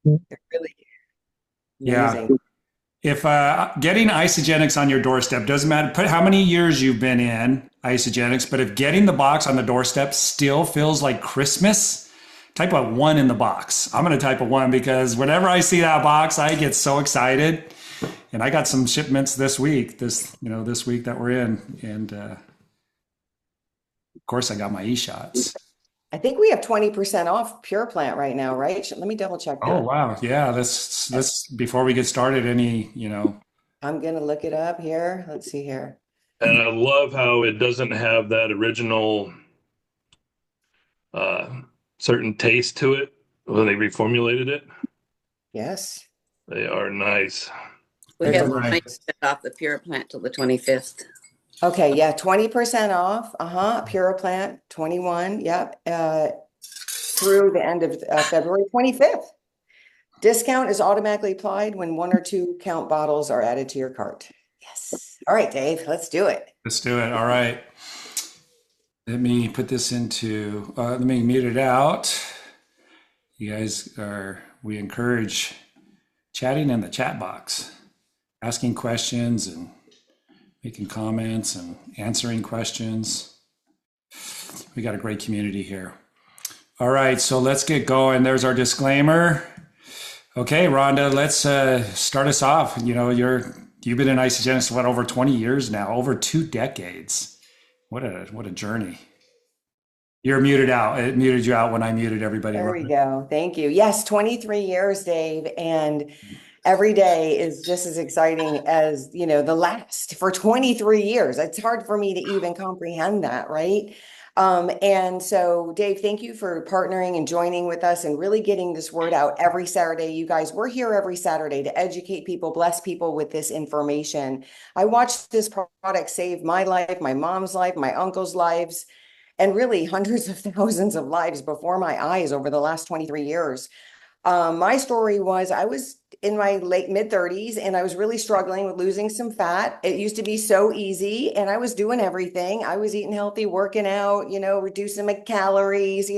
They're really Yeah. amazing. If getting isogenics on your doorstep doesn't matter, put how many years you've been in isogenics, but if getting the box on the doorstep still feels like Christmas, type a one in the box. I'm going to type a one because whenever I see that box, I get so excited. And I got some shipments this week, this week that we're in. And of course, I got my e-shots. I think we have 20% off Pure Plant right now, right? Let me double check Oh, that. wow. Yeah. This before we get started, I'm gonna look it up here. Let's see here. And I love how it doesn't have that original uh, certain taste to it when they reformulated it. Yes. They are nice. They're We have right. 20% delicious. off the Pure Plant till the 25th. Okay, yeah, 20% off. Pure Plant 21. Yep. Through the end of February 25th. Discount is automatically applied when 1 or 2 count bottles are added to your cart. Yes. All right, Dave, let's do it. Let's do it. All right. Let me mute it out. We encourage chatting in the chat box, asking questions and making comments and answering questions. We got a great community here. All right, so let's get going. There's our disclaimer. Okay, Rhonda, let's start us off. You've been in isogenics for over 20 years now, over 2 decades. What a journey. You're muted out. It muted you out when I muted everybody. There we go. Thank you. Yes, 23 years, Dave. And every day is just as exciting as, the last for 23 years. It's hard for me to even comprehend that, right? And so, Dave, thank you for partnering and joining with us and really getting this word out every Saturday. You guys, we're here every Saturday to educate people, bless people with this information. I watched this product save my life, my mom's life, my uncle's lives, and really hundreds of thousands of lives before my eyes over the last 23 years. My story was I was in my late mid 30s and I was really struggling with losing some fat. It used to be so easy and I was doing everything. I was eating healthy, working out, reducing my calories,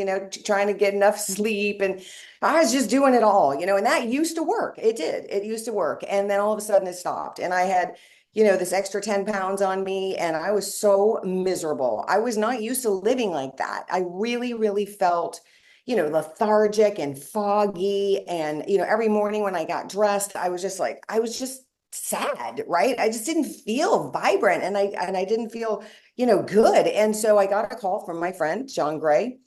trying to get enough sleep. And I was just doing it all, and that used to work. It did. It used to work. And then all of a sudden it stopped. And I had this extra 10 pounds on me, and I was so miserable. I was not used to living like that. I really, really felt, lethargic and foggy. And, every morning when I got dressed, I was just sad, right? I just didn't feel vibrant and I didn't feel, good. And so I got a call from my friend, John Gray,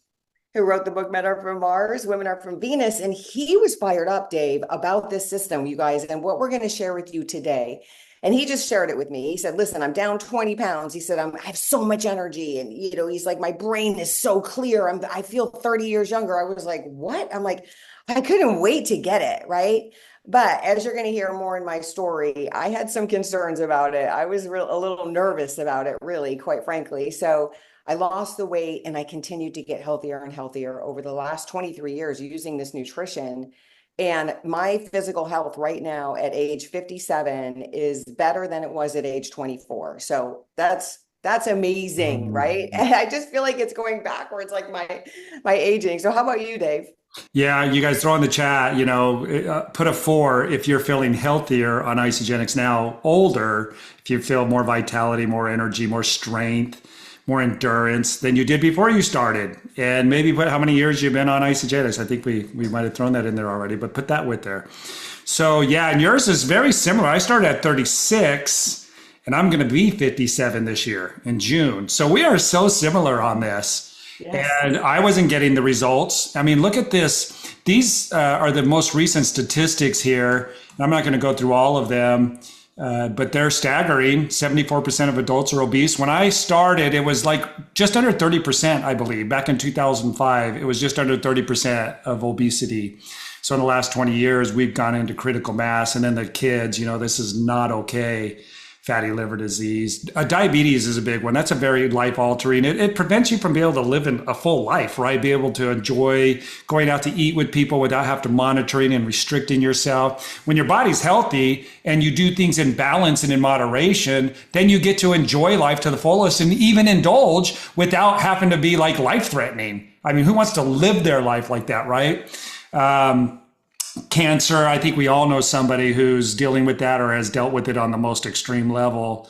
who wrote the book Men Are From Mars, Women Are From Venus. And he was fired up, Dave, about this system, you guys, and what we're going to share with you today. And he just shared it with me. He said, listen, I'm down 20 pounds. He said, I have so much energy. And, he's like, my brain is so clear. I feel 30 years younger. I was like, what? I'm like, I couldn't wait to get it. Right. But as you're going to hear more in my story, I had some concerns about it. I was a little nervous about it, really, quite frankly. So I lost the weight and I continued to get healthier and healthier over the last 23 years using this nutrition. And my physical health right now at age 57 is better than it was at age 24. So that's amazing, right? And I just feel like it's going backwards, like my aging. So how about you, Dave? Yeah, you guys throw in the chat, put a 4 if you're feeling healthier on isogenics now, older, if you feel more vitality, more energy, more strength, more endurance than you did before you started. And maybe put how many years you've been on isogenics. I think we might have thrown that in there already, but put that with there. So yeah, and yours is very similar. I started at 36 and I'm going to be 57 this year in June. So we are so similar on this. Yes. And I wasn't getting the results. I mean, look at this. These are the most recent statistics here. I'm not going to go through all of them, but they're staggering. 74% of adults are obese. When I started, it was like just under 30%, I believe. Back in 2005, it was just under 30% of obesity. So in the last 20 years, we've gone into critical mass. And then the kids, this is not okay. Fatty liver disease. Diabetes is a big one. That's a very life altering. It prevents you from being able to live a full life, right? Be able to enjoy going out to eat with people without have to monitoring and restricting yourself. When your body's healthy and you do things in balance and in moderation, then you get to enjoy life to the fullest and even indulge without having to be like life threatening. I mean, who wants to live their life like that, right? cancer. I think we all know somebody who's dealing with that or has dealt with it on the most extreme level.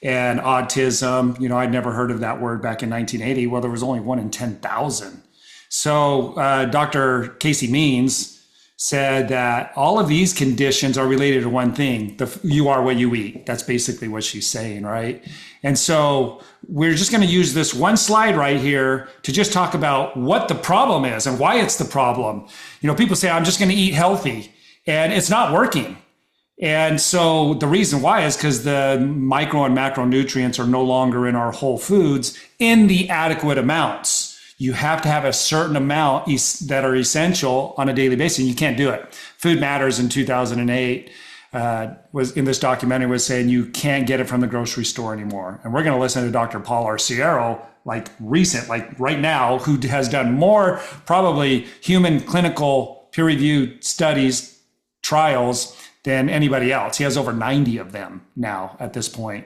And autism, I'd never heard of that word back in 1980. Well, there was only 1 in 10,000. So Dr. Casey Means said that all of these conditions are related to one thing. You are what you eat. That's basically what she's saying, right? And so we're just going to use this one slide right here to just talk about what the problem is and why it's the problem. People say, I'm just going to eat healthy, and it's not working. And so the reason why is because the micro and macronutrients are no longer in our whole foods in the adequate amounts. You have to have a certain amount that are essential on a daily basis. You can't do it. Food Matters in 2008 was in this documentary was saying you can't get it from the grocery store anymore. And we're going to listen to Dr. Paul Arciero, like right now, who has done more probably human clinical peer-reviewed studies, trials than anybody else. He has over 90 of them now at this point.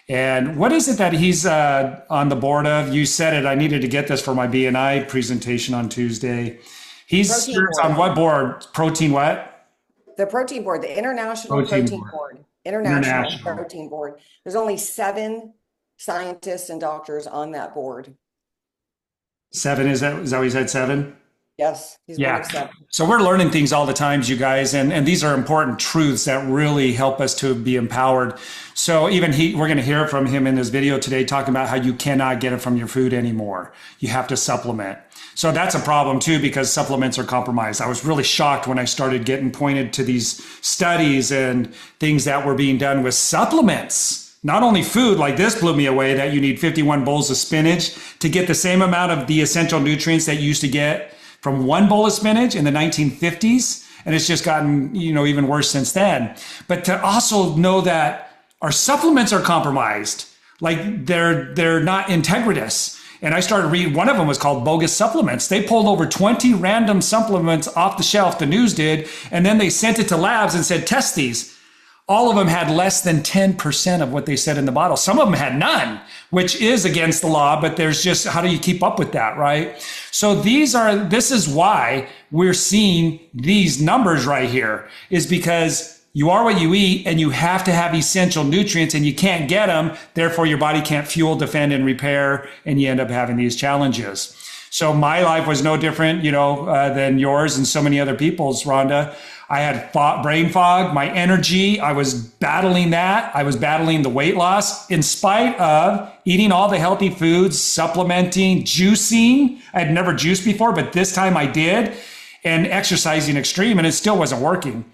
And what is it that he's on the board of? You said it. I needed to get this for my BNI presentation on Tuesday. He's on what board? Protein what? The protein board, the International Protein Board. International Protein Board. There's only 7 scientists and doctors on that board. 7, is that what you said, 7? Yes, he's one of 7. So we're learning things all the time, you guys, and these are important truths that really help us to be empowered. So even we're going to hear from him in this video today, talking about how you cannot get it from your food anymore. You have to supplement. So that's a problem too, because supplements are compromised. I was really shocked when I started getting pointed to these studies and things that were being done with supplements. Not only food, like this blew me away, that you need 51 bowls of spinach to get the same amount of the essential nutrients that you used to get from 1 bowl of spinach in the 1950s. And it's just gotten, even worse since then. But to also know that our supplements are compromised, like they're not integritous. And I started reading, one of them was called bogus supplements. They pulled over 20 random supplements off the shelf, the news did, and then they sent it to labs and said, test these. All of them had less than 10% of what they said in the bottle. Some of them had none, which is against the law, but there's just, how do you keep up with that, right? So this is why we're seeing these numbers right here, is because you are what you eat, and you have to have essential nutrients, and you can't get them. Therefore, your body can't fuel, defend, and repair, and you end up having these challenges. So my life was no different, than yours and so many other people's, Rhonda. I had brain fog, my energy, I was battling that. I was battling the weight loss in spite of eating all the healthy foods, supplementing, juicing. I had never juiced before, but this time I did, and exercising extreme, and it still wasn't working.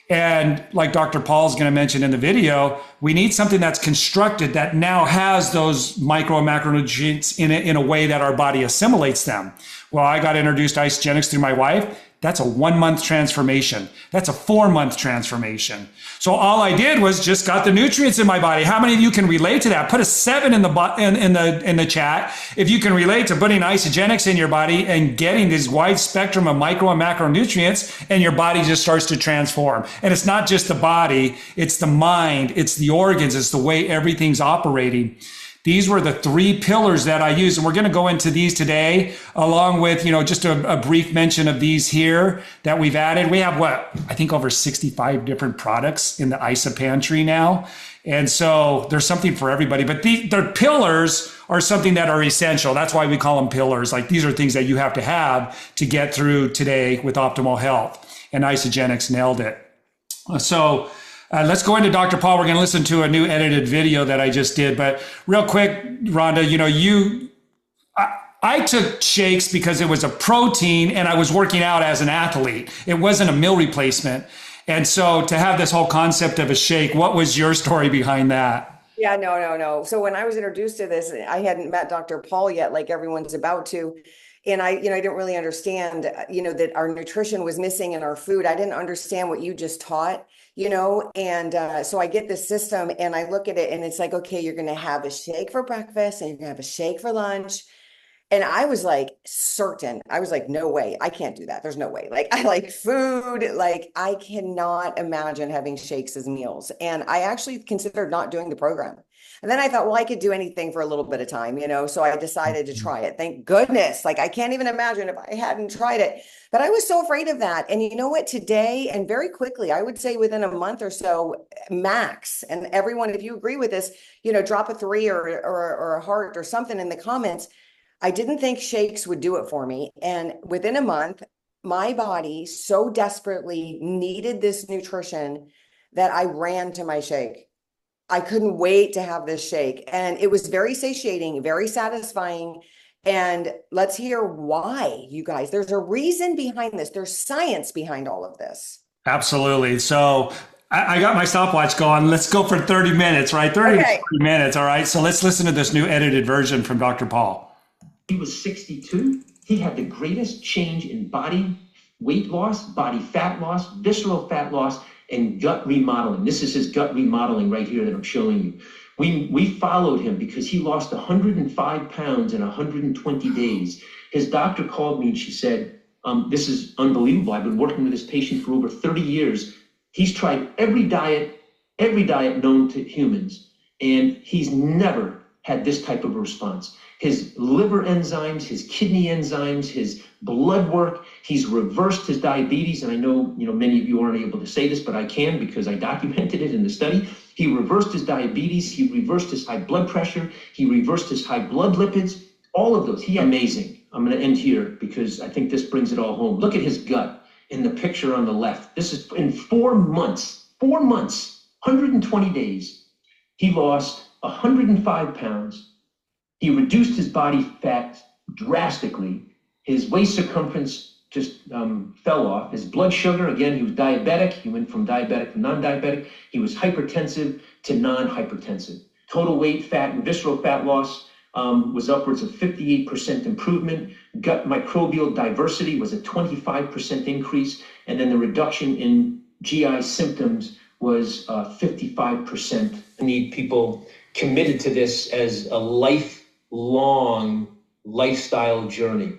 And like Dr. Paul's going to mention in the video, we need something that's constructed that now has those micro and macronutrients in it in a way that our body assimilates them. Well, I got introduced to Isogenics through my wife. That's a 1-month transformation. That's a 4-month transformation. So all I did was just got the nutrients in my body. How many of you can relate to that? Put a 7 in the chat if you can relate to putting Isogenics in your body and getting this wide spectrum of micro and macronutrients, and your body just starts to transform. And it's not just the body, it's the mind, it's the organs, it's the way everything's operating. These were the 3 pillars that I used, and we're going to go into these today, along with, just a brief mention of these here that we've added. We have I think over 65 different products in the ISA pantry now. And so there's something for everybody, but their pillars are something that are essential. That's why we call them pillars. Like, these are things that you have to get through today with optimal health, and Isogenics nailed it. So, let's go into Dr. Paul. We're going to listen to a new edited video that I just did. But real quick, Rhonda, I took shakes because it was a protein and I was working out as an athlete. It wasn't a meal replacement. And so to have this whole concept of a shake, what was your story behind that? Yeah, no. So when I was introduced to this, I hadn't met Dr. Paul yet, like everyone's about to. And I didn't really understand, that our nutrition was missing in our food. I didn't understand what you just taught, and so I get this system and I look at it and it's like, okay, you're going to have a shake for breakfast and you're going to have a shake for lunch. And I was like certain. I was like, no way, I can't do that. There's no way. Like I like food. Like I cannot imagine having shakes as meals. And I actually considered not doing the program. And then I thought, well, I could do anything for a little bit of time, you know. So I decided to try it. Thank goodness. Like I can't even imagine if I hadn't tried it. But I was so afraid of that. And you know what? Today and very quickly, I would say within a month or so, max. And everyone, if you agree with this, you know, drop a 3 or a heart or something in the comments. I didn't think shakes would do it for me. And within a month, my body so desperately needed this nutrition that I ran to my shake. I couldn't wait to have this shake. And it was very satiating, very satisfying. And let's hear why, you guys. There's a reason behind this, there's science behind all of this. Absolutely. So I got my stopwatch going. Let's go for 30 minutes, right? 30 to Okay. 40 minutes. All right. So let's listen to this new edited version from Dr. Paul. He was 62. He had the greatest change in body weight loss, body fat loss, visceral fat loss, and gut remodeling. This is his gut remodeling right here that I'm showing you. We followed him because he lost 105 pounds in 120 days. His doctor called me and she said, this is unbelievable. I've been working with this patient for over 30 years. He's tried every diet known to humans, and he's never had this type of a response. His liver enzymes, his kidney enzymes, his blood work, he's reversed his diabetes. And I know, many of you aren't able to say this, but I can because I documented it in the study. He reversed his diabetes. He reversed his high blood pressure. He reversed his high blood lipids, all of those. Amazing. I'm going to end here because I think this brings it all home. Look at his gut in the picture on the left. This is in 4 months, 120 days. He lost 105 pounds. He reduced his body fat drastically. His waist circumference just fell off. His blood sugar, again, he was diabetic. He went from diabetic to non-diabetic. He was hypertensive to non-hypertensive. Total weight, fat, and visceral fat loss was upwards of 58% improvement. Gut microbial diversity was a 25% increase. And then the reduction in GI symptoms was 55%. I need people committed to this as a lifelong lifestyle journey,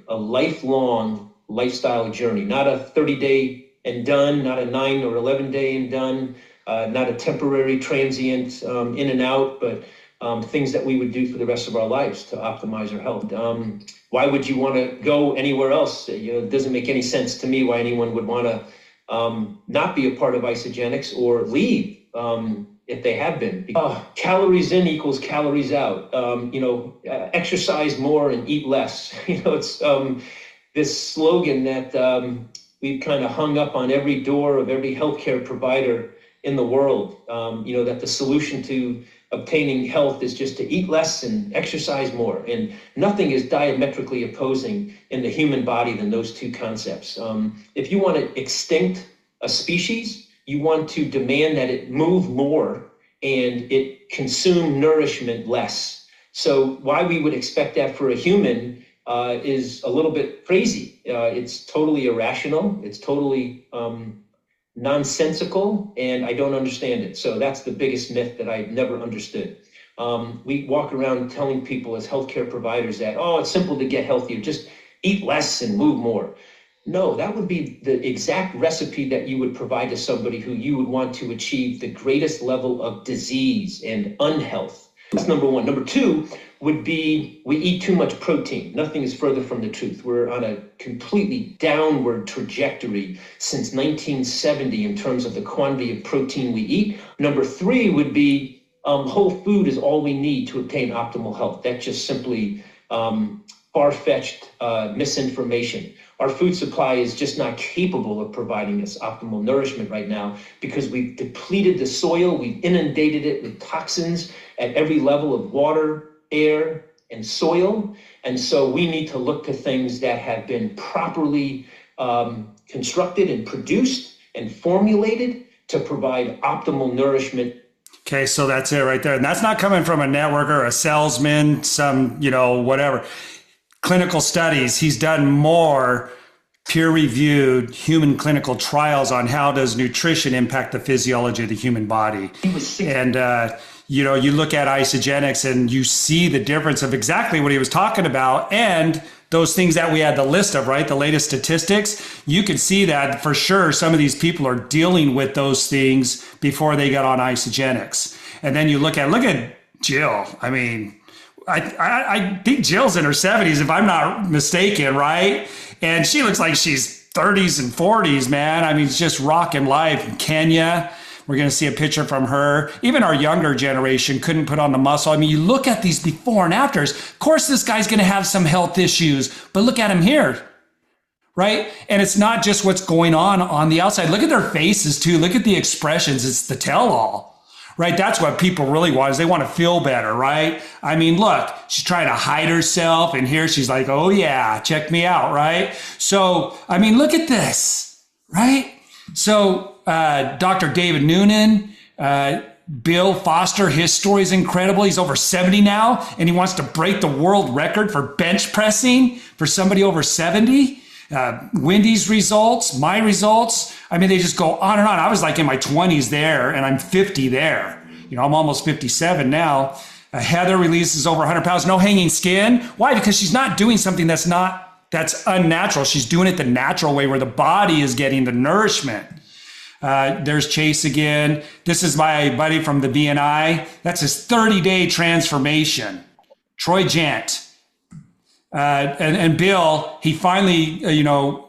not a 30-day and done, not a 9 or 11-day and done, not a temporary transient in and out, but things that we would do for the rest of our lives to optimize our health. Why would you want to go anywhere else? It doesn't make any sense to me why anyone would want to not be a part of Isogenics or leave if they have been. Calories in equals calories out. Exercise more and eat less. It's this slogan that we've kind of hung up on every door of every healthcare provider in the world. That the solution to obtaining health is just to eat less and exercise more. And nothing is diametrically opposing in the human body than those two concepts. If you want to extinct a species, you want to demand that it move more and it consume nourishment less. So why we would expect that for a human is a little bit crazy. It's totally irrational. It's totally nonsensical, and I don't understand it. So that's the biggest myth that I've never understood. We walk around telling people as healthcare providers that, it's simple to get healthier, just eat less and move more. No, that would be the exact recipe that you would provide to somebody who you would want to achieve the greatest level of disease and unhealth. That's number one. Number two would be we eat too much protein. Nothing is further from the truth. We're on a completely downward trajectory since 1970 in terms of the quantity of protein we eat. Number three would be whole food is all we need to obtain optimal health. That's just simply far-fetched misinformation. Our food supply is just not capable of providing us optimal nourishment right now because we've depleted the soil, we've inundated it with toxins at every level of water, air, and soil. And so we need to look to things that have been properly constructed and produced and formulated to provide optimal nourishment. Okay, so that's it right there. And that's not coming from a networker, a salesman, some, whatever. Clinical studies. He's done more peer-reviewed human clinical trials on how does nutrition impact the physiology of the human body. And, you look at isogenics and you see the difference of exactly what he was talking about, and those things that we had the list of, right? The latest statistics, you can see that for sure some of these people are dealing with those things before they got on isogenics. And then you look at Jill. I mean, I think Jill's in her 70s, if I'm not mistaken, right? And she looks like she's 30s and 40s, man. I mean, it's just rocking life. In Kenya, we're going to see a picture from her. Even our younger generation couldn't put on the muscle. I mean, you look at these before and afters. Of course, this guy's going to have some health issues, but look at him here, right? And it's not just what's going on the outside. Look at their faces too. Look at the expressions. It's the tell-all, right? That's what people really want, is they want to feel better, right? I mean, look, she's trying to hide herself, and here she's like, oh yeah, check me out, right? So, I mean, look at this, right? So, Dr. David Noonan, Bill Foster, his story is incredible. He's over 70 now, and he wants to break the world record for bench pressing for somebody over 70. Wendy's results, my results. I mean, they just go on and on. I was like in my 20s there, and I'm 50 there. I'm almost 57 now. Heather releases over 100 pounds, no hanging skin. Why? Because she's not doing something that's unnatural. She's doing it the natural way, where the body is getting the nourishment. There's Chase again. This is my buddy from the BNI. That's his 30-day transformation. Troy Jant. And Bill, he finally,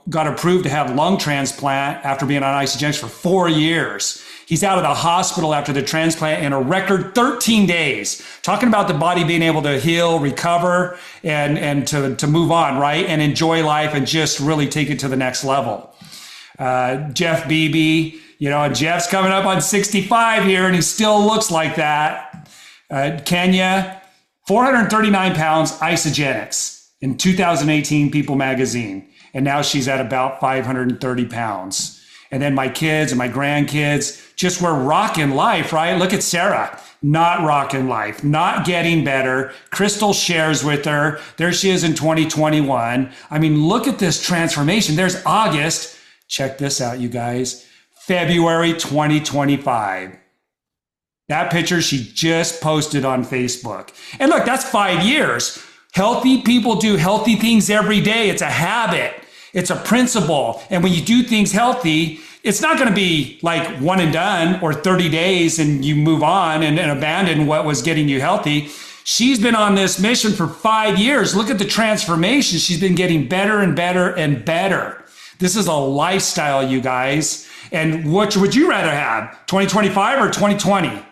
got approved to have lung transplant after being on isogenics for 4 years. He's out of the hospital after the transplant in a record 13 days. Talking about the body being able to heal, recover, and to move on, right? And enjoy life and just really take it to the next level. Jeff Beebe, and Jeff's coming up on 65 here, and he still looks like that. Kenya, 439 pounds, isogenics in 2018 People magazine. And now she's at about 530 pounds. And then my kids and my grandkids, just we're rocking life, right? Look at Sarah, not rocking life, not getting better. Crystal shares with her. There she is in 2021. I mean, look at this transformation. There's August. Check this out, you guys. February 2025. That picture she just posted on Facebook. And look, that's 5 years. Healthy people do healthy things every day. It's a habit. It's a principle. And when you do things healthy, it's not going to be like one and done or 30 days and you move on and abandon what was getting you healthy. She's been on this mission for 5 years. Look at the transformation. She's been getting better and better and better. This is a lifestyle, you guys. And what would you rather have, 2025 or 2020,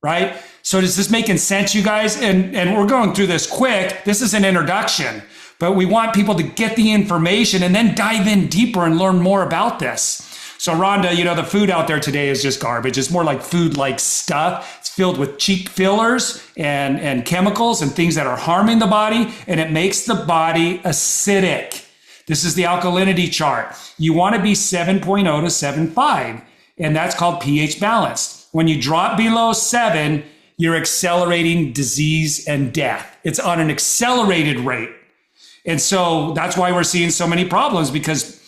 right? So is this making sense, you guys? And we're going through this quick. This is an introduction, but we want people to get the information and then dive in deeper and learn more about this. So Rhonda, the food out there today is just garbage. It's more like food-like stuff. It's filled with cheap fillers and chemicals and things that are harming the body, and it makes the body acidic. This is the alkalinity chart. You want to be 7.0 to 7.5, and that's called pH balanced. When you drop below 7, you're accelerating disease and death. It's on an accelerated rate. And so that's why we're seeing so many problems, because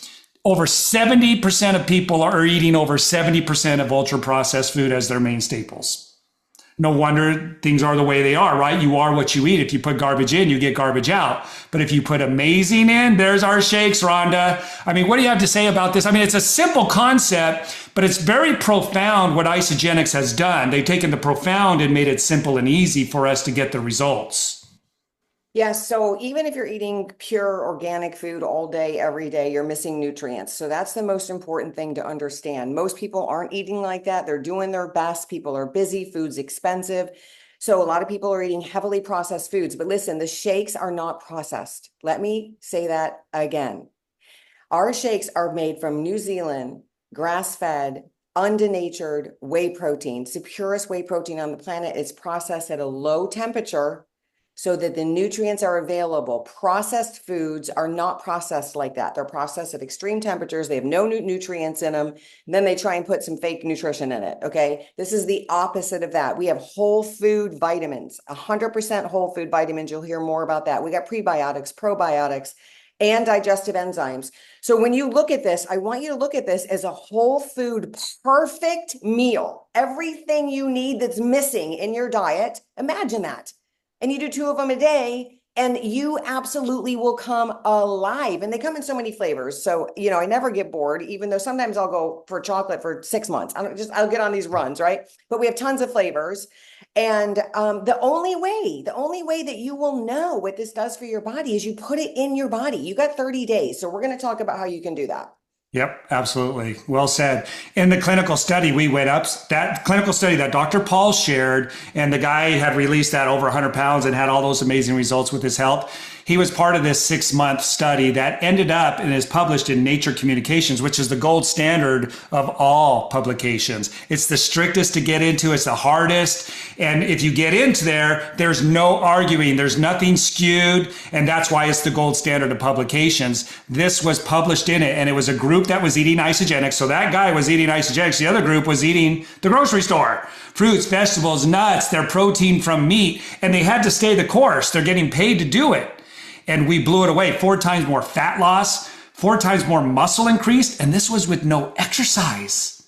over 70% of people are eating over 70% of ultra processed food as their main staples. No wonder things are the way they are, right? You are what you eat. If you put garbage in, you get garbage out. But if you put amazing in, there's our shakes, Rhonda. I mean, what do you have to say about this? I mean, it's a simple concept, but it's very profound what isogenics has done. They've taken the profound and made it simple and easy for us to get the results. Yes. So even if you're eating pure organic food all day, every day, you're missing nutrients. So that's the most important thing to understand. Most people aren't eating like that. They're doing their best. People are busy. Food's expensive. So a lot of people are eating heavily processed foods. But listen, the shakes are not processed. Let me say that again. Our shakes are made from New Zealand, grass-fed, undenatured whey protein. It's the purest whey protein on the planet. It's processed at a low temperature so that the nutrients are available. Processed foods are not processed like that. They're processed at extreme temperatures. They have no nutrients in them. And then they try and put some fake nutrition in it, okay? This is the opposite of that. We have whole food vitamins, 100% whole food vitamins. You'll hear more about that. We got prebiotics, probiotics, and digestive enzymes. So when you look at this, I want you to look at this as a whole food, perfect meal. Everything you need that's missing in your diet, imagine that. And you do 2 of them a day, and you absolutely will come alive. And they come in so many flavors. So, I never get bored, even though sometimes I'll go for chocolate for 6 months. I'll get on these runs, right? But we have tons of flavors. And the only way that you will know what this does for your body is you put it in your body. You got 30 days. So we're going to talk about how you can do that. Yep, absolutely. Well said. In the clinical study, we went up, that clinical study that Dr. Paul shared, and the guy had released that over 100 pounds and had all those amazing results with his health. He was part of this 6-month study that ended up and is published in Nature Communications, which is the gold standard of all publications. It's the strictest to get into. It's the hardest. And if you get into there, there's no arguing. There's nothing skewed. And that's why it's the gold standard of publications. This was published in it. And it was a group that was eating isogenics. So that guy was eating isogenics. The other group was eating the grocery store. Fruits, vegetables, nuts, their protein from meat. And they had to stay the course. They're getting paid to do it. And we blew it away. 4 times more fat loss, 4 times more muscle increased. And this was with no exercise,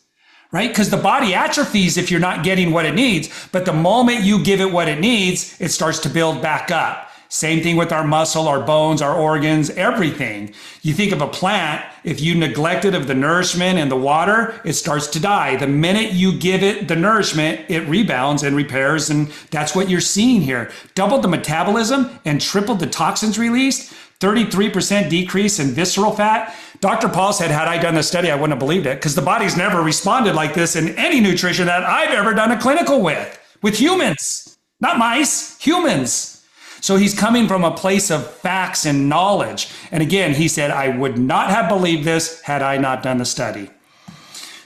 right? Because the body atrophies if you're not getting what it needs. But the moment you give it what it needs, it starts to build back up. Same thing with our muscle, our bones, our organs, everything. You think of a plant, if you neglect it of the nourishment and the water, it starts to die. The minute you give it the nourishment, it rebounds and repairs. And that's what you're seeing here. Doubled the metabolism and tripled the toxins released. 33% decrease in visceral fat. Dr. Paul said, had I done this study, I wouldn't have believed it, because the body's never responded like this in any nutrition that I've ever done a clinical with humans, not mice, humans. So he's coming from a place of facts and knowledge. And again, he said, I would not have believed this had I not done the study.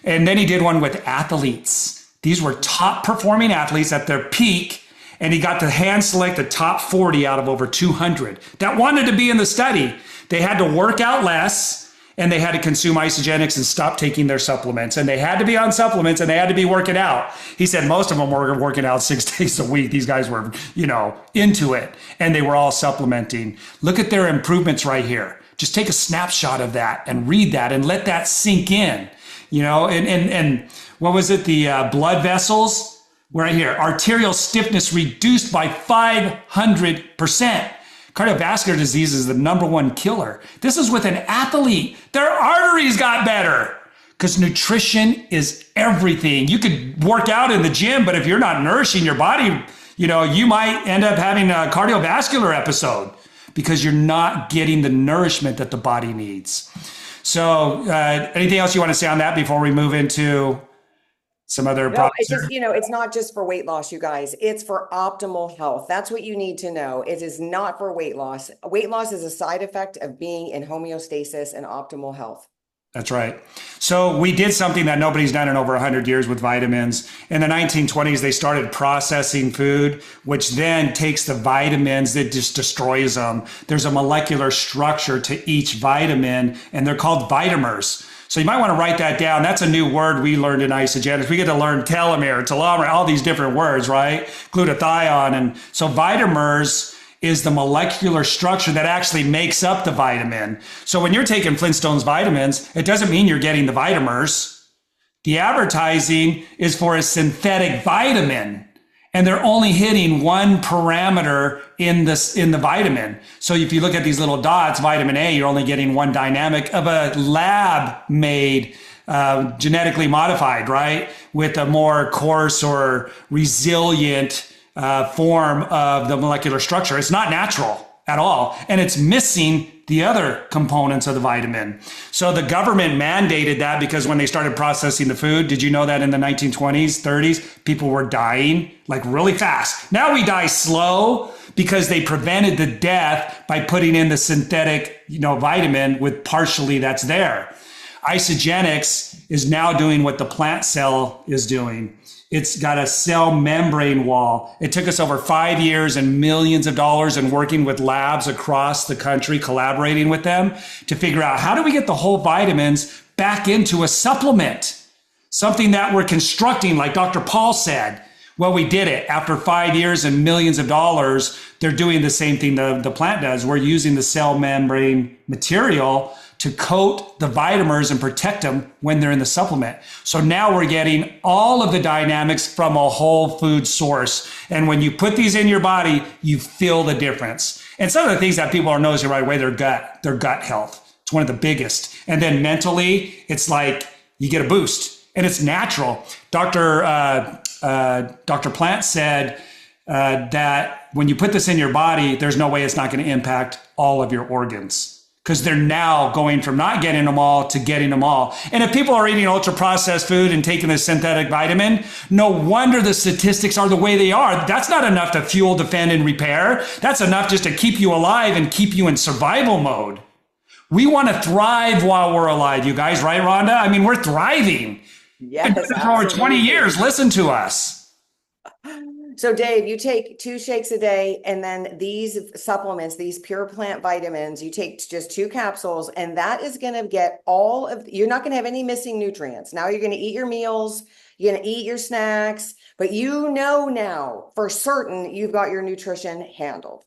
And then he did one with athletes. These were top performing athletes at their peak. And he got to hand select the top 40 out of over 200 that wanted to be in the study. They had to work out less, and they had to consume isogenics and stop taking their supplements. And they had to be on supplements, and they had to be working out. He said most of them were working out 6 days a week. These guys were, into it, and they were all supplementing. Look at their improvements right here. Just take a snapshot of that and read that and let that sink in, and what was it? The blood vessels right here. Arterial stiffness reduced by 500%. Cardiovascular disease is the #1 killer. This is with an athlete. Their arteries got better because nutrition is everything. You could work out in the gym, but if you're not nourishing your body, you might end up having a cardiovascular episode because you're not getting the nourishment that the body needs. So anything else you want to say on that before we move into some other products? It's just, it's not just for weight loss, you guys. It's for optimal health. That's what you need to know. It is not for weight loss. Weight loss is a side effect of being in homeostasis and optimal health. That's right. So we did something that nobody's done in over 100 years with vitamins. In the 1920s, they started processing food, which then takes the vitamins that just destroys them. There's a molecular structure to each vitamin, and they're called vitamers. So you might want to write that down. That's a new word we learned in isogenics. We get to learn telomere, all these different words, right? Glutathione. And so vitamers is the molecular structure that actually makes up the vitamin. So when you're taking Flintstone's vitamins, it doesn't mean you're getting the vitamers. The advertising is for a synthetic vitamin, and they're only hitting one parameter in the vitamin. So if you look at these little dots, vitamin A, you're only getting one dynamic of a lab-made, genetically modified, right? With a more coarse or resilient form of the molecular structure. It's not natural at all. And it's missing the other components of the vitamin. So the government mandated that because when they started processing the food, did you know that in the 1920s, 30s, people were dying like really fast. Now we die slow because they prevented the death by putting in the synthetic, vitamin with partially that's there. Isogenics is now doing what the plant cell is doing. It's got a cell membrane wall. It took us over 5 years and millions of dollars and working with labs across the country, collaborating with them to figure out how do we get the whole vitamins back into a supplement, something that we're constructing, like Dr. Paul said. Well, we did it. After 5 years and millions of dollars, they're doing the same thing the plant does. We're using the cell membrane material to coat the vitamins and protect them when they're in the supplement. So now we're getting all of the dynamics from a whole food source. And when you put these in your body, you feel the difference. And some of the things that people are noticing right away, their gut health. It's one of the biggest. And then mentally, it's like you get a boost and it's natural. Dr. Plant said that when you put this in your body, there's no way it's not going to impact all of your organs, because they're now going from not getting them all to getting them all. And if people are eating ultra processed food and taking this synthetic vitamin, no wonder the statistics are the way they are. That's not enough to fuel, defend, and repair. That's enough just to keep you alive and keep you in survival mode. We want to thrive while we're alive, you guys, right, Rhonda? I mean, we're thriving. Yes, for over 20 years, listen to us. So Dave, you take 2 shakes a day, and then these supplements, these pure plant vitamins, you take just 2 capsules, and that is going to get all of, you're not going to have any missing nutrients. Now you're going to eat your meals, you're going to eat your snacks, but you know now for certain you've got your nutrition handled.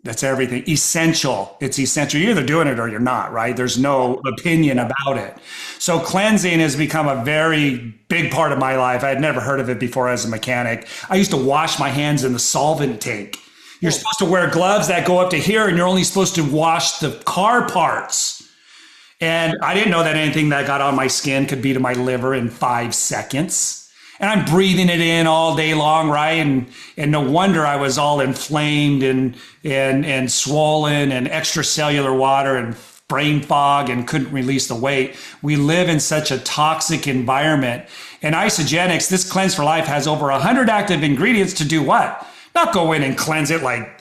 That's everything. Essential. It's essential. You're either doing it or you're not, right? There's no opinion about it. So cleansing has become a very big part of my life. I had never heard of it before as a mechanic. I used to wash my hands in the solvent tank. You're supposed to wear gloves that go up to here, and you're only supposed to wash the car parts. And I didn't know that anything that got on my skin could be to my liver in 5 seconds. And I'm breathing it in all day long, right? And no wonder I was all inflamed and swollen and extracellular water and brain fog and couldn't release the weight. We live in such a toxic environment. And Isogenics, this Cleanse for Life, has over 100 active ingredients to do what? Not go in and cleanse it like,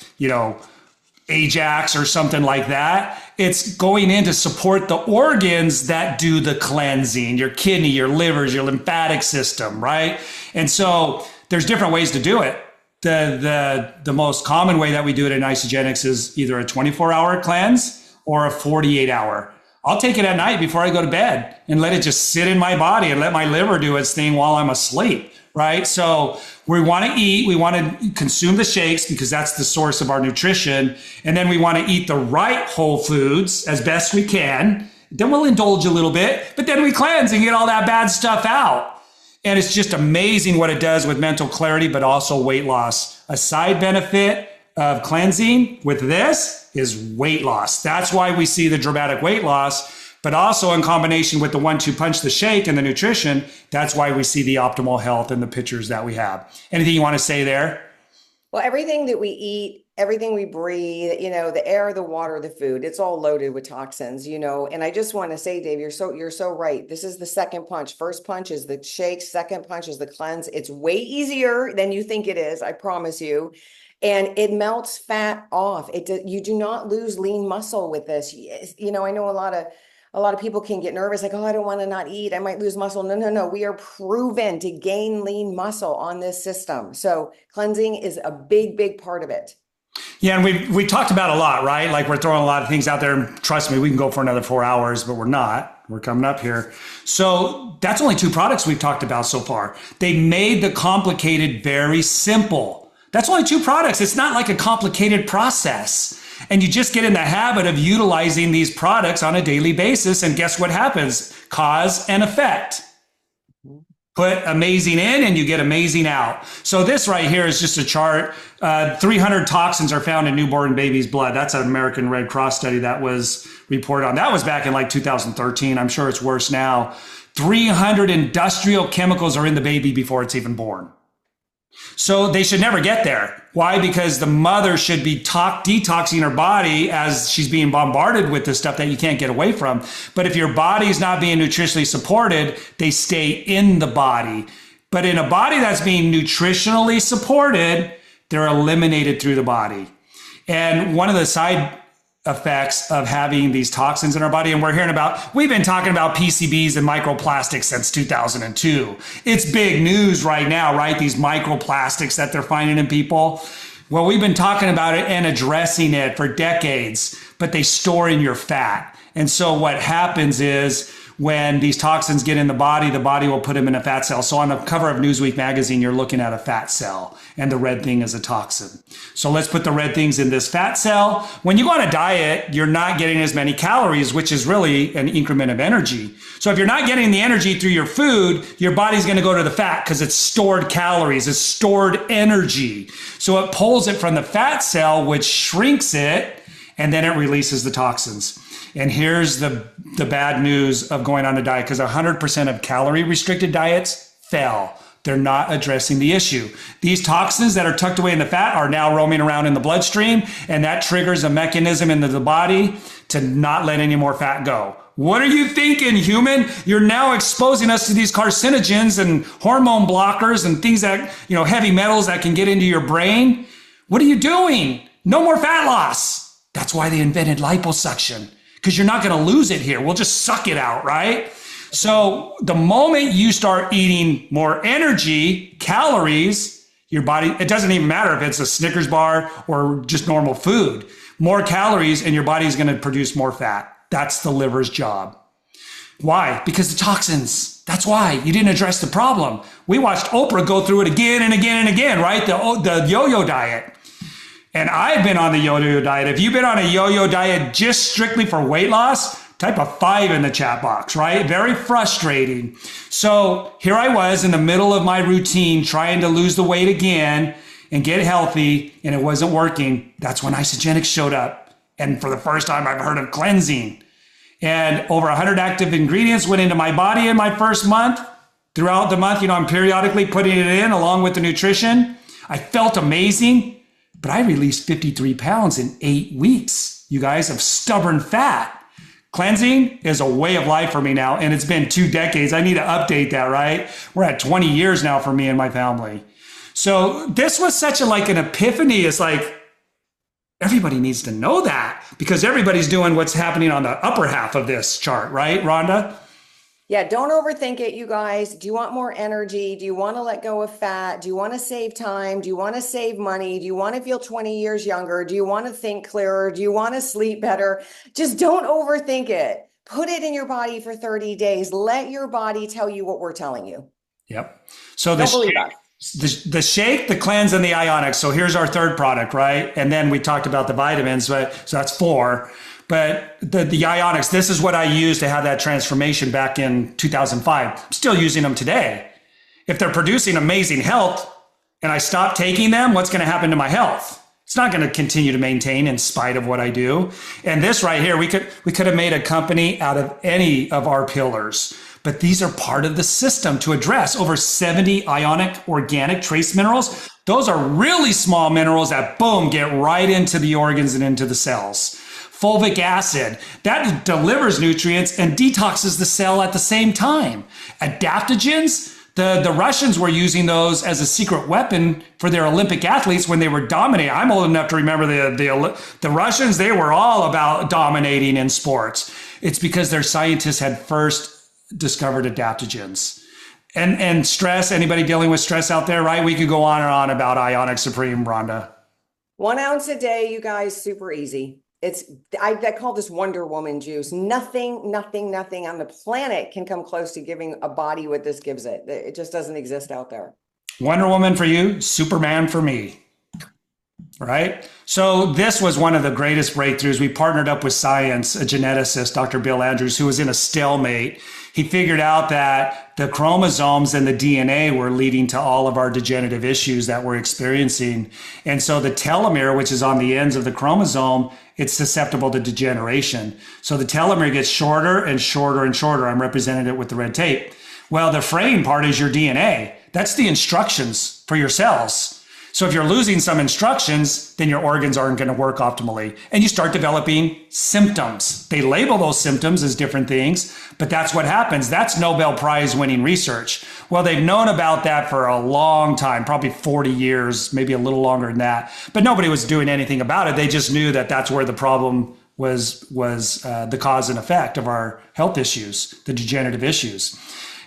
Ajax or something like that. It's going in to support the organs that do the cleansing, your kidney, your livers, your lymphatic system, right? And so there's different ways to do it. The most common way that we do it in Isogenics is either a 24-hour cleanse or a 48-hour. I'll take it at night before I go to bed and let it just sit in my body and let my liver do its thing while I'm asleep, right? So we want to eat, we want to consume the shakes because that's the source of our nutrition. And then we want to eat the right whole foods as best we can. Then we'll indulge a little bit, but then we cleanse and get all that bad stuff out. And it's just amazing what it does with mental clarity, but also weight loss. A side benefit of cleansing with this is weight loss. That's why we see the dramatic weight loss, but also in combination with the 1-2 punch, the shake and the nutrition, that's why we see the optimal health and the pictures that we have. Anything you want to say there? Well, everything that we eat, everything we breathe, the air, the water, the food, it's all loaded with toxins, and I just want to say, Dave, you're so right. This is the second punch. First punch is the shake. Second punch is the cleanse. It's way easier than you think it is. I promise you. And it melts fat off. You do not lose lean muscle with this. I know a lot of people can get nervous, like, oh, I don't want to not eat, I might lose muscle. No. We are proven to gain lean muscle on this system. So cleansing is a big, big part of it. Yeah, and we talked about a lot, right? Like we're throwing a lot of things out there. And trust me, we can go for another 4 hours, but we're not. We're coming up here. So that's only 2 products we've talked about so far. They made the complicated very simple. That's only 2 products. It's not like a complicated process. And you just get in the habit of utilizing these products on a daily basis. And guess what happens? Cause and effect. Put amazing in and you get amazing out. So this right here is just a chart. 300 toxins are found in newborn babies' blood. That's an American Red Cross study that was reported on. That was back in like 2013. I'm sure it's worse now. 300 industrial chemicals are in the baby before it's even born. So they should never get there. Why? Because the mother should be detoxing her body as she's being bombarded with this stuff that you can't get away from. But if your body is not being nutritionally supported, they stay in the body. But in a body that's being nutritionally supported, they're eliminated through the body. And one of the side effects of having these toxins in our body, and we've been talking about PCBs and microplastics since 2002. It's big news right now, right? These microplastics that they're finding in people. Well, we've been talking about it and addressing it for decades, but they store in your fat. And so what happens is when these toxins get in the body will put them in a fat cell. So on the cover of Newsweek magazine, you're looking at a fat cell, and the red thing is a toxin. So let's put the red things in this fat cell. When you go on a diet, you're not getting as many calories, which is really an increment of energy. So if you're not getting the energy through your food, your body's going to go to the fat because it's stored calories, it's stored energy. So it pulls it from the fat cell, which shrinks it, and then it releases the toxins. And here's the bad news of going on a diet, because 100% of calorie restricted diets fail. They're not addressing the issue. These toxins that are tucked away in the fat are now roaming around in the bloodstream, and that triggers a mechanism into the body to not let any more fat go. What are you thinking, human? You're now exposing us to these carcinogens and hormone blockers and things that, heavy metals that can get into your brain. What are you doing? No more fat loss. That's why they invented liposuction, because you're not going to lose it here. We'll just suck it out, right? So the moment you start eating more energy, calories, your body, it doesn't even matter if it's a Snickers bar or just normal food, more calories and your body is going to produce more fat. That's the liver's job. Why? Because the toxins. That's why you didn't address the problem. We watched Oprah go through it again and again and again, right? The yo-yo diet. And I've been on the yo-yo diet. If you've been on a yo-yo diet just strictly for weight loss, type a 5 in the chat box, right? Very frustrating. So here I was in the middle of my routine trying to lose the weight again and get healthy, and it wasn't working. That's when isogenics showed up. And for the first time, I've heard of cleansing. And over 100 active ingredients went into my body in my first month. Throughout the month, I'm periodically putting it in along with the nutrition. I felt amazing. But I released 53 pounds in 8 weeks, you guys, of stubborn fat. Cleansing is a way of life for me now, and it's been 2 decades. I need to update that, right? We're at 20 years now for me and my family. So this was such an epiphany. It's like, everybody needs to know that, because everybody's doing what's happening on the upper half of this chart, right, Rhonda? Yeah, don't overthink it, you guys. Do you want more energy? Do you want to let go of fat? Do you want to save time? Do you want to save money? Do you want to feel 20 years younger? Do you want to think clearer? Do you want to sleep better? Just don't overthink it. Put it in your body for 30 days. Let your body tell you what we're telling you. Yep. So Don't believe us. the shake, the cleanse, and the ionics. So here's our third product, right? And then we talked about the vitamins, so that's 4. But the ionics, this is what I used to have that transformation back in 2005. I'm still using them today. If they're producing amazing health and I stop taking them, what's going to happen to my health? It's not going to continue to maintain in spite of what I do. And this right here, we could have made a company out of any of our pillars. But these are part of the system to address over 70 ionic organic trace minerals. Those are really small minerals that, boom, get right into the organs and into the cells. Fulvic acid, that delivers nutrients and detoxes the cell at the same time. Adaptogens, the Russians were using those as a secret weapon for their Olympic athletes when they were dominating. I'm old enough to remember the Russians, they were all about dominating in sports. It's because their scientists had first discovered adaptogens. And stress, anybody dealing with stress out there, right? We could go on and on about Ionic Supreme, Rhonda. 1 ounce a day, you guys, super easy. I call this Wonder Woman juice. Nothing on the planet can come close to giving a body what this gives it. It just doesn't exist out there. Wonder Woman for you, Superman for me. Right? So this was one of the greatest breakthroughs. We partnered up with science, a geneticist, Dr. Bill Andrews, who was in a stalemate. He figured out that the chromosomes and the DNA were leading to all of our degenerative issues that we're experiencing. And so the telomere, which is on the ends of the chromosome, it's susceptible to degeneration. So the telomere gets shorter and shorter and shorter. I'm representing it with the red tape. Well, the fraying part is your DNA. That's the instructions for your cells. So if you're losing some instructions, then your organs aren't going to work optimally. And you start developing symptoms. They label those symptoms as different things, but that's what happens. That's Nobel Prize winning research. Well, they've known about that for a long time, probably 40 years, maybe a little longer than that. But nobody was doing anything about it. They just knew that that's where the problem was the cause and effect of our health issues, the degenerative issues.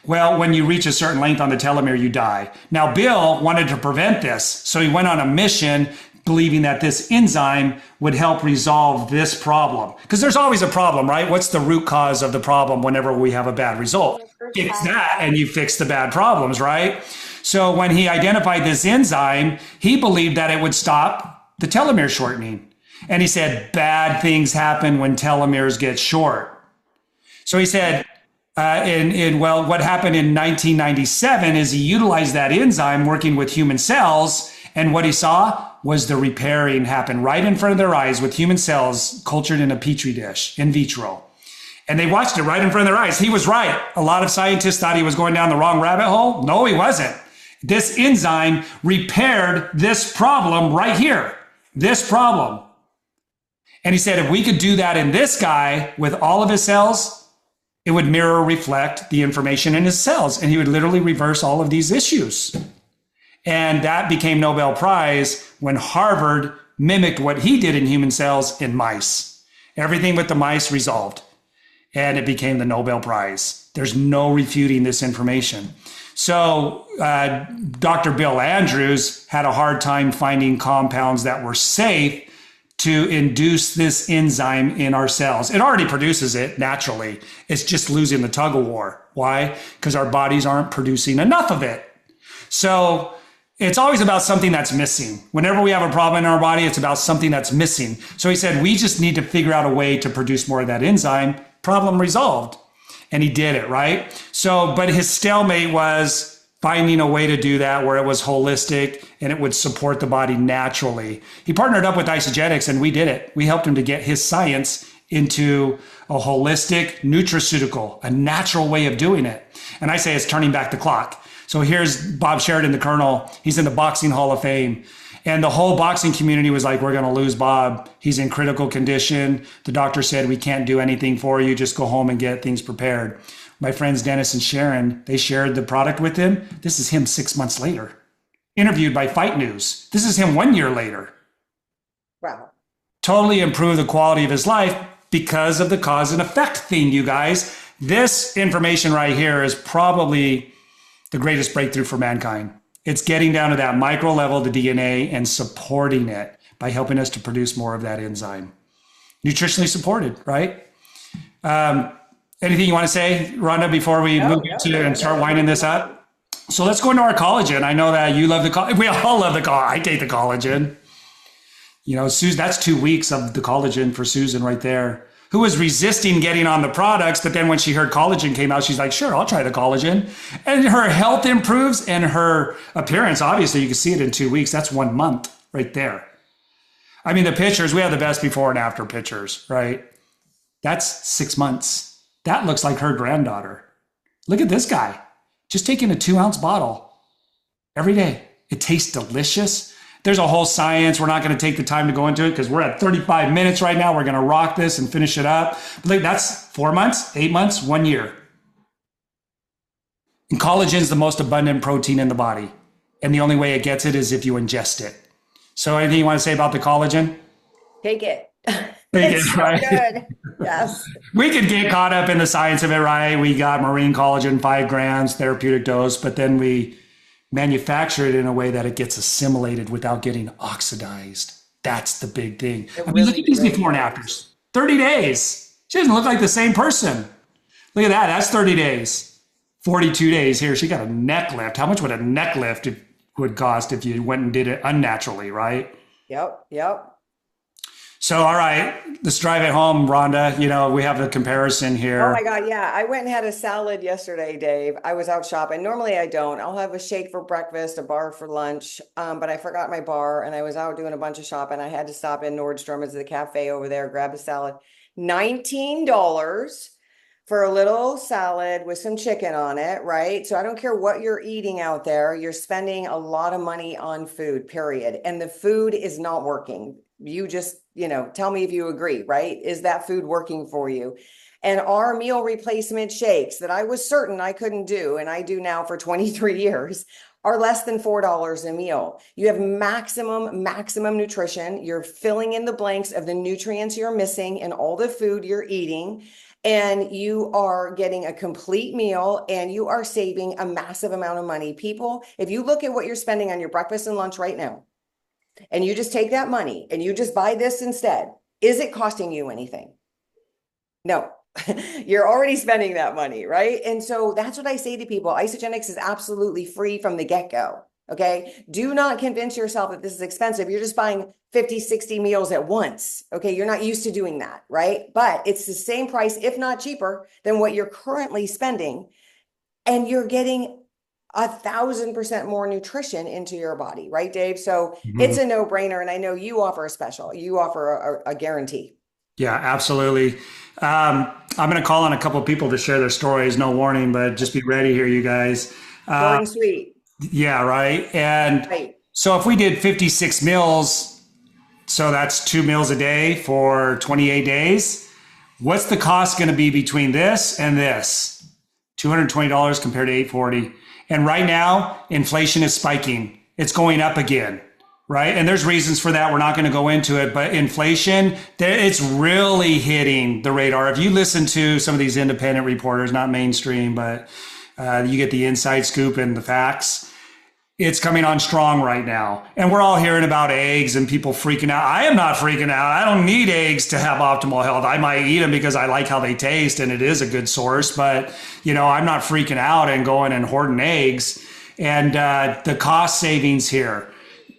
Well, when you reach a certain length on the telomere, you die. Now, Bill wanted to prevent this, so he went on a mission believing that this enzyme would help resolve this problem. Because there's always a problem, right? What's the root cause of the problem whenever we have a bad result? Fix that and you fix the bad problems, right? So when he identified this enzyme, he believed that it would stop the telomere shortening. And he said, bad things happen when telomeres get short. So he said, what happened in 1997 is he utilized that enzyme working with human cells. And what he saw was the repairing happen right in front of their eyes with human cells cultured in a petri dish in vitro. And they watched it right in front of their eyes. He was right. A lot of scientists thought he was going down the wrong rabbit hole. No, he wasn't. This enzyme repaired this problem right here, this problem. And he said, if we could do that in this guy with all of his cells, it would mirror reflect the information in his cells. And he would literally reverse all of these issues. And that became Nobel Prize when Harvard mimicked what he did in human cells in mice. Everything with the mice resolved. And it became the Nobel Prize. There's no refuting this information. So Dr. Bill Andrews had a hard time finding compounds that were safe to induce this enzyme in our cells. It already produces it naturally. It's just losing the tug of war. Why? Because our bodies aren't producing enough of it. So it's always about something that's missing. Whenever we have a problem in our body, it's about something that's missing. So he said, we just need to figure out a way to produce more of that enzyme. Problem resolved. And he did it, right? So, but his stalemate was finding a way to do that where it was holistic and it would support the body naturally. He partnered up with Isogetics and we did it. We helped him to get his science into a holistic nutraceutical, a natural way of doing it. And I say it's turning back the clock. So here's Bob Sheridan, the Colonel. He's in the Boxing Hall of Fame. And the whole boxing community was like, we're going to lose Bob. He's in critical condition. The doctor said, we can't do anything for you. Just go home and get things prepared. My friends Dennis and Sharon, they shared the product with him. This is him 6 months later. Interviewed by Fight News. This is him 1 year later. Wow. Totally improved the quality of his life because of the cause and effect thing, you guys. This information right here is probably the greatest breakthrough for mankind. It's getting down to that micro level, the DNA, and supporting it by helping us to produce more of that enzyme. Nutritionally supported, right? Anything you want to say, Rhonda, before we move into and start winding this up? So let's go into our collagen. I know that you love the collagen. We all love the collagen. I take the collagen. You know, Susan, that's 2 weeks of the collagen for Susan right there, who was resisting getting on the products. But then when she heard collagen came out, she's like, sure, I'll try the collagen. And her health improves and her appearance, obviously, you can see it in 2 weeks. That's 1 month right there. I mean, the pictures, we have the best before and after pictures, right? That's 6 months. That looks like her granddaughter. Look at this guy, just taking a 2 ounce bottle every day. It tastes delicious. There's a whole science. We're not going to take the time to go into it because we're at 35 minutes right now. We're going to rock this and finish it up. But that's 4 months, 8 months, 1 year. And collagen is the most abundant protein in the body. And the only way it gets it is if you ingest it. So anything you want to say about the collagen? Take it. It's so right. good. Yes. We could get caught up in the science of it, right? We got marine collagen, 5 grams, therapeutic dose, but then we manufacture it in a way that it gets assimilated without getting oxidized. That's the big thing. I mean, look at these before and afters. 30 days. She doesn't look like the same person. Look at that. That's 30 days. 42 days here. She got a neck lift. How much would a neck lift would cost if you went and did it unnaturally, right? Yep. So, all right, let's drive it home, Rhonda. You know, we have a comparison here. Oh my God, yeah. I went and had a salad yesterday, Dave. I was out shopping. Normally I don't. I'll have a shake for breakfast, a bar for lunch. But I forgot my bar and I was out doing a bunch of shopping. I had to stop in Nordstrom, it's the cafe over there, grab a salad. $19 for a little salad with some chicken on it, right? So I don't care what you're eating out there. You're spending a lot of money on food, period. And the food is not working. You just, tell me if you agree, right? Is that food working for you? And our meal replacement shakes that I was certain I couldn't do, and I do now for 23 years, are less than $4 a meal. You have maximum nutrition. You're filling in the blanks of the nutrients you're missing in all the food you're eating. And you are getting a complete meal and you are saving a massive amount of money. People, if you look at what you're spending on your breakfast and lunch right now, and you just take that money and you just buy this instead, is it costing you anything? No, you're already spending that money, right? And so that's what I say to people. Isogenics is absolutely free from the get-go. Okay. Do not convince yourself that this is expensive. You're just buying 50, 60 meals at once. Okay. You're not used to doing that, right? But it's the same price, if not cheaper, than what you're currently spending. And you're getting 1,000% more nutrition into your body, right, Dave? So it's a no-brainer. And I know you offer a special, you offer a guarantee. Yeah, absolutely. I'm going to call on a couple of people to share their stories. No warning, but just be ready here, you guys. Short and sweet. Yeah, right. And Right. so if we did 56 meals, so that's 2 meals a day for 28 days. What's the cost going to be between this and this? $220 compared to $840. And right now, inflation is spiking. It's going up again, right? And there's reasons for that. We're not going to go into it, but inflation, it's really hitting the radar. If you listen to some of these independent reporters, not mainstream, but you get the inside scoop and the facts. It's coming on strong right now. And we're all hearing about eggs and people freaking out. I am not freaking out. I don't need eggs to have optimal health. I might eat them because I like how they taste and it is a good source. But, I'm not freaking out and going and hoarding eggs. And the cost savings here,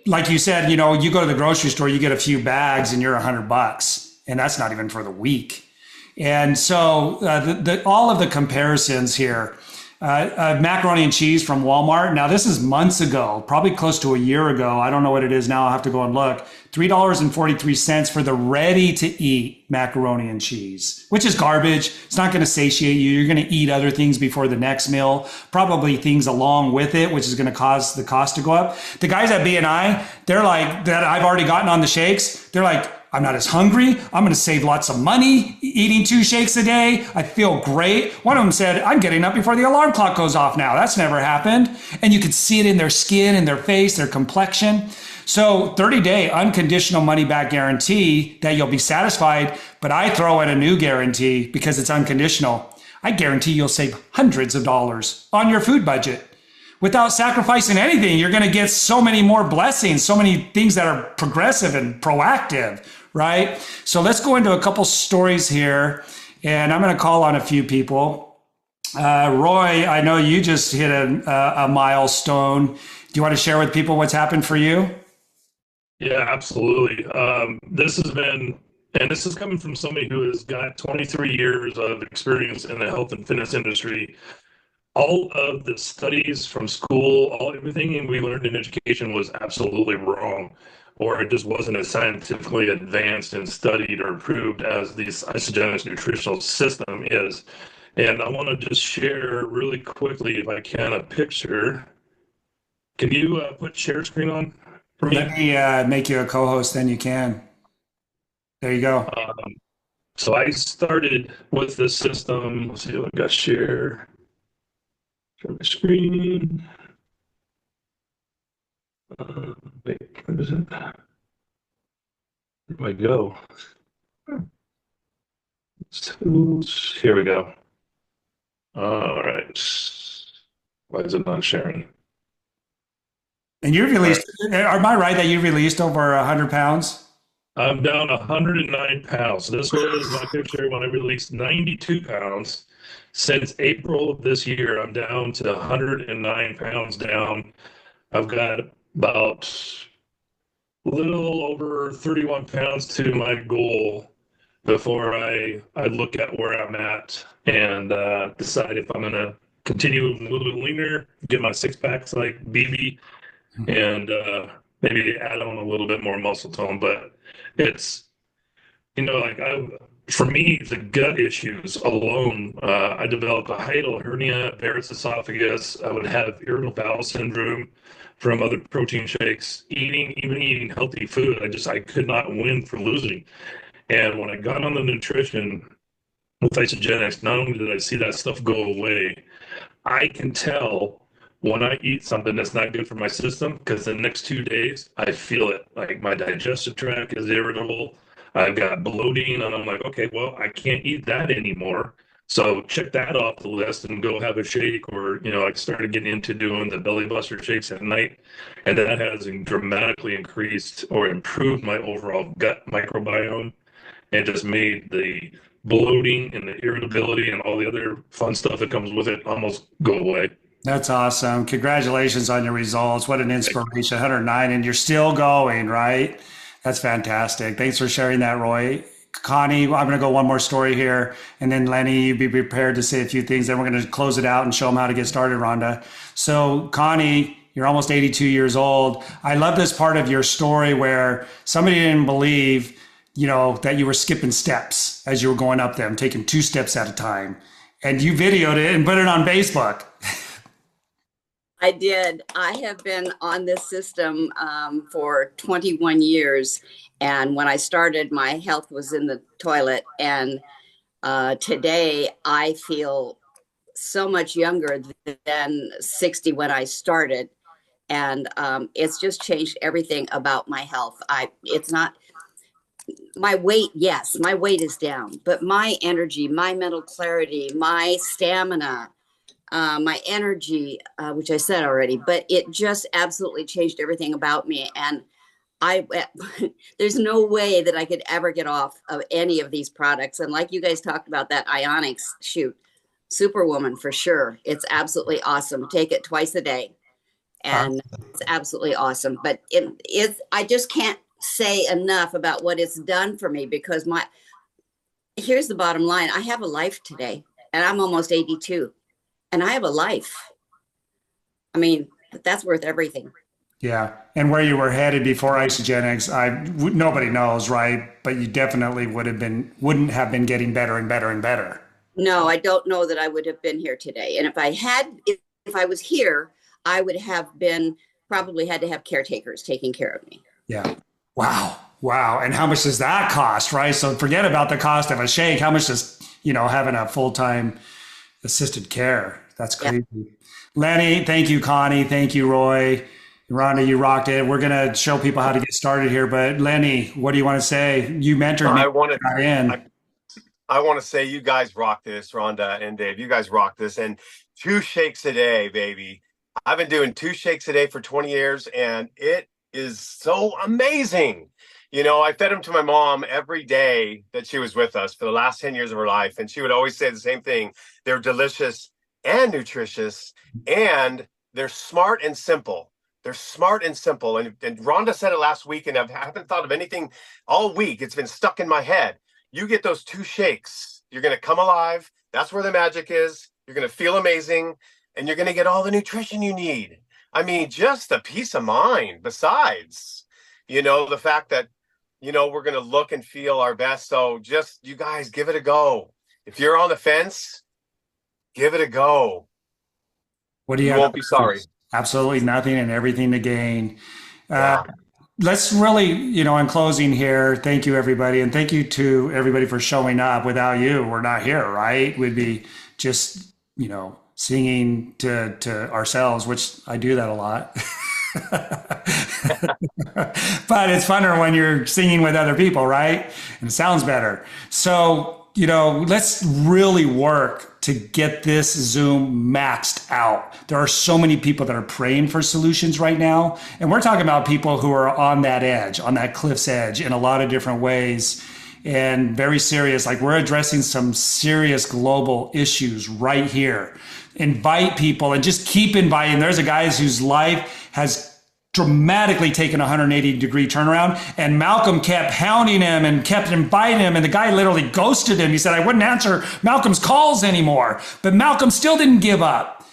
like you said, you go to the grocery store, you get a few bags and you're $100. And that's not even for the week. And so all of the comparisons here, macaroni and cheese from Walmart. Now, this is months ago, probably close to a year ago. I don't know what it is now. I'll have to go and look. $3.43 for the ready-to-eat macaroni and cheese, which is garbage. It's not going to satiate you. You're going to eat other things before the next meal, probably things along with it, which is going to cause the cost to go up. The guys at B&I, they're like, that I've already gotten on the shakes, they're like, I'm not as hungry. I'm going to save lots of money eating 2 shakes a day. I feel great. One of them said, I'm getting up before the alarm clock goes off now. That's never happened. And you could see it in their skin, in their face, their complexion. So 30-day unconditional money back guarantee that you'll be satisfied. But I throw in a new guarantee because it's unconditional. I guarantee you'll save hundreds of dollars on your food budget. Without sacrificing anything, you're going to get so many more blessings, so many things that are progressive and proactive, right? So let's go into a couple stories here, and I'm going to call on a few people. Roy, I know you just hit a milestone. Do you want to share with people what's happened for you? Yeah, absolutely. This is coming from somebody who has got 23 years of experience in the health and fitness industry. All of the studies from school, everything we learned in education was absolutely wrong, or it just wasn't as scientifically advanced and studied or approved as this isogenics nutritional system is. And I want to just share really quickly, if I can, a picture. Can you put share screen on for me? Let me make you a co-host, then you can. There you go. So I started with this system. Let's see if I got share. Share my screen. Wait, where is it? Where do I go? Tools. Here we go. All right. Why is it not sharing? And you've released, am I right that you released over 100 pounds? I'm down 109 pounds. This was my picture when I released 92 pounds. Since April of this year, I'm down to 109 pounds down. I've got about a little over 31 pounds to my goal before I look at where I'm at and decide if I'm going to continue a little bit leaner, get my six packs like BB, and maybe add on a little bit more muscle tone. But it's, for me, the gut issues alone, I developed a hiatal hernia, Barrett's esophagus. I would have irritable bowel syndrome from other protein shakes, even eating healthy food. I could not win for losing. And when I got on the nutrition with isogenics, not only did I see that stuff go away, I can tell when I eat something that's not good for my system, because the next 2 days I feel it. Like my digestive tract is irritable. I've got bloating, and I'm like, okay, well, I can't eat that anymore. So check that off the list and go have a shake. Or, I started getting into doing the belly buster shakes at night, and that has dramatically increased or improved my overall gut microbiome and just made the bloating and the irritability and all the other fun stuff that comes with it almost go away. That's awesome. Congratulations on your results. What an inspiration. 109, and you're still going, right? That's fantastic. Thanks for sharing that, Roy. Connie, I'm going to go one more story here. And then Lenny, you be prepared to say a few things. Then we're going to close it out and show them how to get started, Rhonda. So, Connie, you're almost 82 years old. I love this part of your story where somebody didn't believe, that you were skipping steps as you were going up them, taking 2 steps at a time. And you videoed it and put it on Facebook. I did. I have been on this system for 21 years. And when I started, my health was in the toilet. And today I feel so much younger than 60 when I started. And it's just changed everything about my health. It's not my weight. Yes, my weight is down, but my energy, my mental clarity, my stamina, my energy, which I said already, but it just absolutely changed everything about me. And I, there's no way that I could ever get off of any of these products. And like you guys talked about that Ionics, shoot, Superwoman for sure. It's absolutely awesome. Take it twice a day. And it's absolutely awesome. But I just can't say enough about what it's done for me, because here's the bottom line. I have a life today, and I'm almost 82. And I have a life. I mean, that's worth everything. Yeah. And where you were headed before Isogenics, nobody knows, right? But you definitely wouldn't have been getting better and better and better. No, I don't know that I would have been here today. And if I was here, I would have probably had to have caretakers taking care of me. Yeah. Wow. Wow. And how much does that cost, right? So forget about the cost of a shake. How much does, having a full-time assisted care? That's crazy. Yeah. Lenny, thank you. Connie, thank you. Roy, Rhonda, you rocked it. We're going to show people how to get started here. But Lenny, what do you want to say? You mentored me. I want to say you guys rock this, Rhonda and Dave. You guys rock this. And 2 shakes a day, baby. I've been doing 2 shakes a day for 20 years, and it is so amazing. I fed them to my mom every day that she was with us for the last 10 years of her life. And she would always say the same thing. They're delicious and nutritious, and they're smart and simple. They're smart and simple. And Rhonda said it last week, and I haven't thought of anything all week. It's been stuck in my head. You get those 2 shakes, you're going to come alive. That's where the magic is. You're going to feel amazing, and you're going to get all the nutrition you need. I mean, just the peace of mind. Besides, the fact that, we're going to look and feel our best. So just, you guys, give it a go. If you're on the fence, give it a go. What do you won't be sorry. Absolutely nothing and everything to gain. Let's really, in closing here, thank you, everybody. And thank you to everybody for showing up. Without you, we're not here, right? We'd be just, singing to ourselves, which I do that a lot. But it's funner when you're singing with other people, right? And it sounds better. So, let's really work to get this Zoom maxed out. There are so many people that are praying for solutions right now. And we're talking about people who are on that edge, on that cliff's edge in a lot of different ways, and very serious. Like, we're addressing some serious global issues right here. Invite people and just keep inviting. There's a guy whose life has dramatically taken a 180-degree turnaround, and Malcolm kept hounding him and kept inviting him, and the guy literally ghosted him. He said, I wouldn't answer Malcolm's calls anymore. But Malcolm still didn't give up.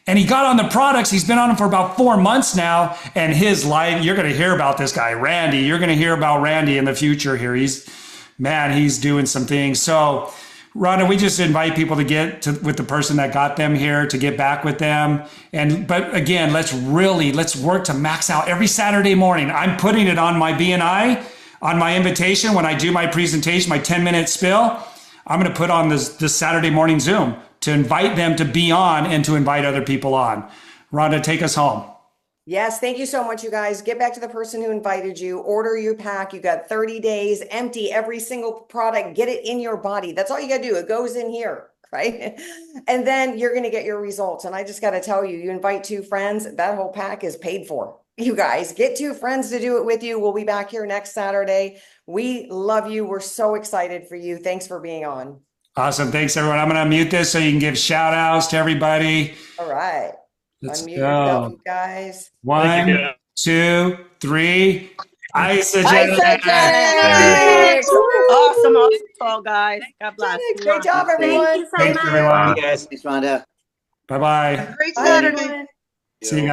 And he got on the products. He's been on them for about 4 months now, and his life, you're going to hear about this guy, Randy. You're going to hear about Randy in the future here. He's doing some things. So, Rhonda, we just invite people to get with the person that got them here, to get back with them. But again, let's work to max out every Saturday morning. I'm putting it on my BNI, on my invitation when I do my presentation, my 10-minute spill. I'm going to put on this Saturday morning Zoom to invite them to be on and to invite other people on. Rhonda, take us home. Yes, thank you so much, you guys. Get back to the person who invited you. Order your pack. You got 30 days. Empty every single product. Get it in your body. That's all you got to do. It goes in here. right? And then you're going to get your results. And I just got to tell you, you invite 2 friends, that whole pack is paid for. You guys get 2 friends to do it with you. We'll be back here next Saturday. We love you. We're so excited for you. Thanks for being on. Awesome. Thanks, everyone. I'm going to mute this so you can give shout outs to everybody. All right. Let's Unmute go. yourself, you guys. Thank you, 1, guys. 2, 3. Isogen. Isogenics! Awesome, awesome, guys. God bless. Great job, everyone. Thank you so Thanks, much. everyone. Hey guys, thanks Rhonda. Bye-bye. Great Bye, Saturday. everyone. See you guys.